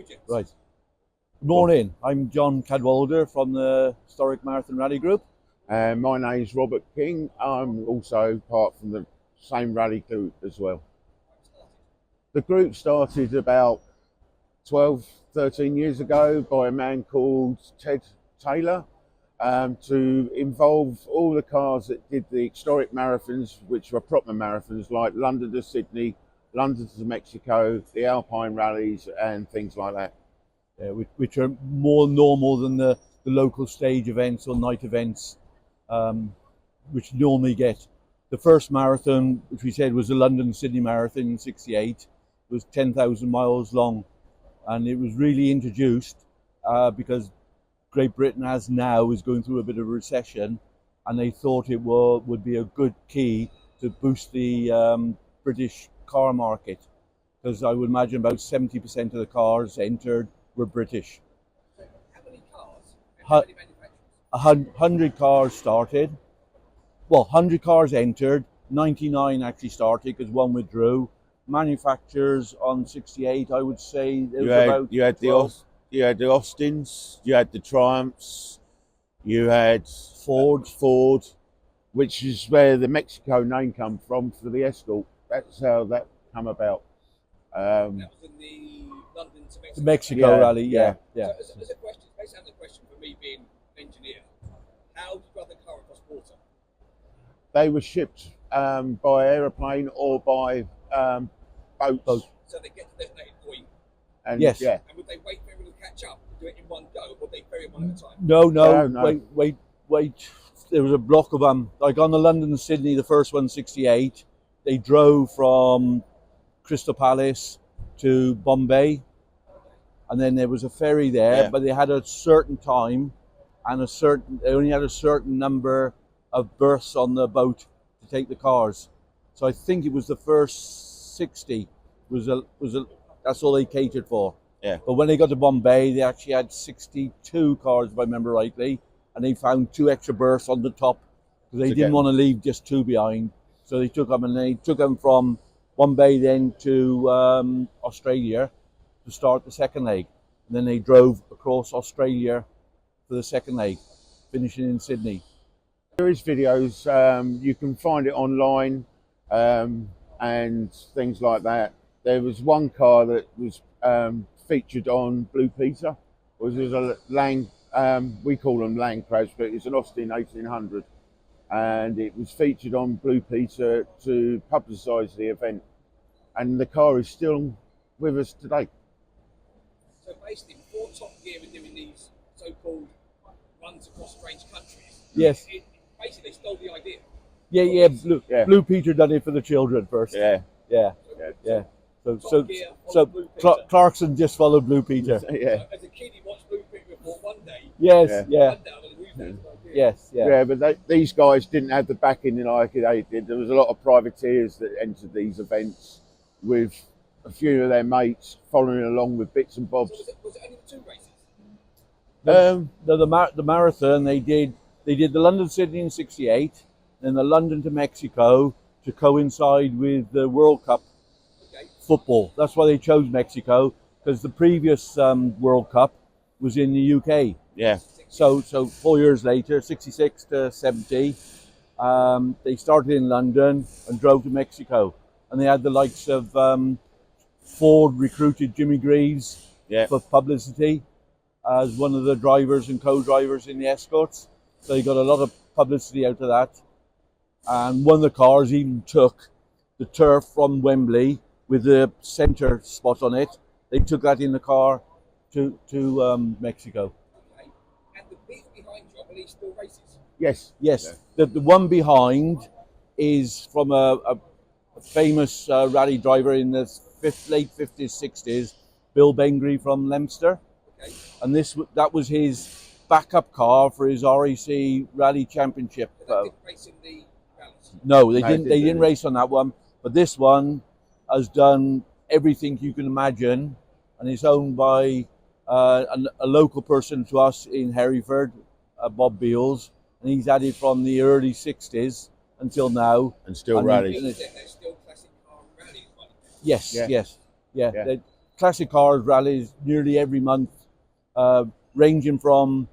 gents. Right. Good morning. I'm John Cadwalder from the Historic Marathon Rally Group. And my name's Robert King. I'm also part from the same rally group as well. The group started about 12, 13 years ago by a man called Ted Taylor to involve all the cars that did the historic marathons, which were proper marathons like London to Sydney, London to Mexico, the Alpine rallies and things like that. Yeah, which are more normal than the local stage events or night events, which normally get. The first marathon, which we said was the London-Sydney Marathon in '68, was 10,000 miles long. And it was really introduced because Great Britain, as now, is going through a bit of a recession, and they thought it would be a good key to boost the British car market, because I would imagine about 70% of the cars entered were British. So how many cars and how many manufacturers? 100 cars started. Well, 100 cars entered, 99 actually started because one withdrew. Manufacturers on 68, I would say there was about You had the Austins, you had the Triumphs, you had Ford, which is where the Mexico name come from for the Escort. That's how that come about. That was in the London to Mexico rally, yeah. So as a question, basically a question for me being an engineer, how did you run the car across water? They were shipped by aeroplane or by boats. So they get to their designated point. And Yes. yeah. And would they wait for everyone to catch up, do it in one go, or would they ferry it one at a time? No. Wait. There was a block of them. Like on the London Sydney, the first one, 68, they drove from Crystal Palace to Bombay, and then there was a ferry there, but they had a certain time and they only had a certain number of berths on the boat to take the cars. So I think it was the first 60 that's all they catered for. Yeah. But when they got to Bombay, they actually had 62 cars, if I remember rightly, and they found 2 extra berths on the top because they didn't want to leave just 2 behind. So they took them from Bombay then to Australia to start the second leg. And then they drove across Australia for the second leg, finishing in Sydney. There is videos, you can find it online and things like that. There was one car that was featured on Blue Peter. It was a Lang, we call them Lang Crabs, but it's an Austin 1800. And it was featured on Blue Peter to publicise the event. And the car is still with us today. So basically, before Top Gear were doing these so-called runs across strange countries, Yes. Basically they stole the idea. Yeah. Blue Peter done it for the children first. Yeah. So Clarkson just followed Blue Peter. Yeah. So as a kid, he watched Blue Peter report one day. Yes. One day, I'm gonna move that idea. Yes. Yeah, but these guys didn't have the backing like they did. There was a lot of privateers that entered these events with a few of their mates following along with bits and bobs. So was it only the 2 races? The marathon they did the London Sydney in '68, then the London to Mexico to coincide with the World Cup football. That's why they chose Mexico, because the previous World Cup was in the UK. Yeah. So 4 years later, 66 to 70, they started in London and drove to Mexico, and they had the likes of Ford recruited Jimmy Greaves for publicity as one of the drivers and co-drivers in the escorts. So they got a lot of publicity out of that. And one of the cars even took the turf from Wembley with the centre spot on it. They took that in the car to Mexico. Okay. And the vehicle behind you, I believe, still races. Yes. Yeah. The one behind is from a famous rally driver in the late 50s, 60s, Bill Bengry from Leicester. Okay. And that was his backup car for his RAC Rally Championship. But they didn't race in the rallies. No, they didn't. They didn't race on that one. But this one has done everything you can imagine, and it's owned by a local person to us in Hereford, Bob Beals, and he's had it from the early '60s until now. And still rallies. They're still classic car rallies, right? Yes. Yeah. They're classic cars rallies nearly every month, ranging from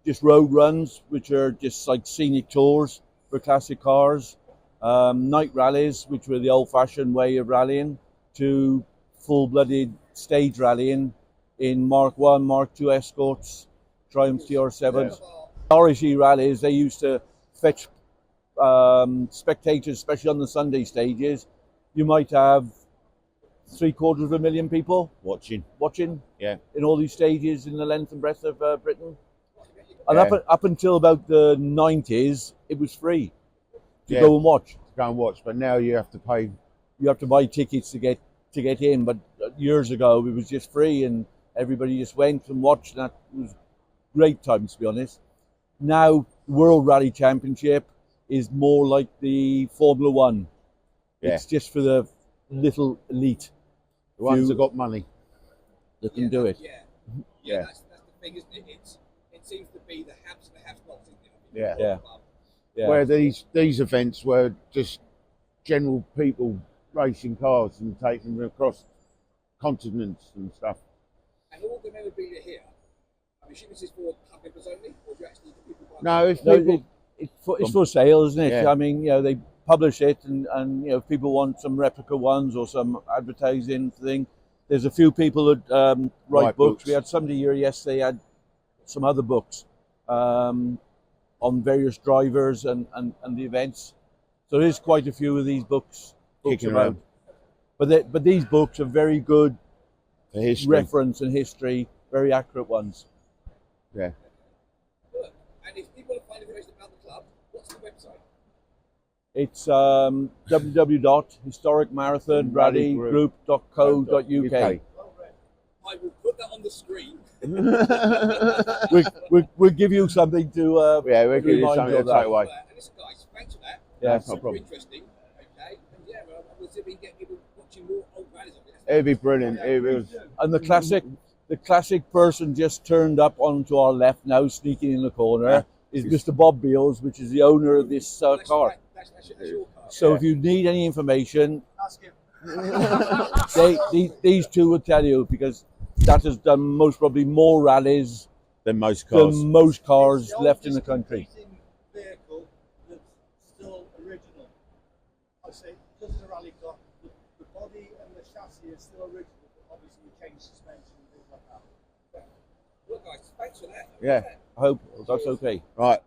just road runs, which are just like scenic tours for classic cars, night rallies, which were the old-fashioned way of rallying, to full-blooded stage rallying in Mark 1, Mark 2 Escorts, Triumph TR7s. RSE rallies, they used to fetch spectators, especially on the Sunday stages. You might have 750,000 people Watching. Yeah. in all these stages in the length and breadth of Britain. And up until about the 90s, it was free to go and watch. But now you have to pay. You have to buy tickets to get in. But years ago, it was just free, and everybody just went and watched. And that was great times, to be honest. Now, World Rally Championship is more like the Formula One. Yeah. It's just for the little elite. The ones that got money. That can do it. Yeah. That's the thing, isn't it? It seems to be the haves and the have-nots, isn't it? Yeah. Where these events were just general people racing cars and taking them across continents and stuff. And all the memorabilia here, I'm assuming this is for club members only, or do you actually do people buy it's for sale, isn't it? Yeah. I mean, they publish it, and if people want some replica ones or some advertising thing, there's a few people that write books. We had somebody here yesterday had some other books on various drivers and the events. So there's quite a few of these books around. But these books are very good reference and history, very accurate ones. Yeah. Good. And if people want to find information about the club, what's the website? It's www.historicmarathonrallygroup.co.uk. I will put that on the screen. We'll give you something to we'll give you something to take away. And listen, guys, thanks for that. Yeah, that's no problem. Interesting. Okay. And we'll see if we can get people watching more old rallies. It'd be brilliant. And the classic person just turned up onto our left now, sneaking in the corner, is Mr. Bob Beals, which is the owner of this car. That's your car. So if you need any information, ask him. these two will tell you, because that has done most probably more rallies than most cars left in the country. Vehicle that's still original. I say because it's a rally car, the body and the chassis is still original, but obviously we change suspension and things like that. Look, guys, thanks for that. Yeah. I hope that's okay. Right.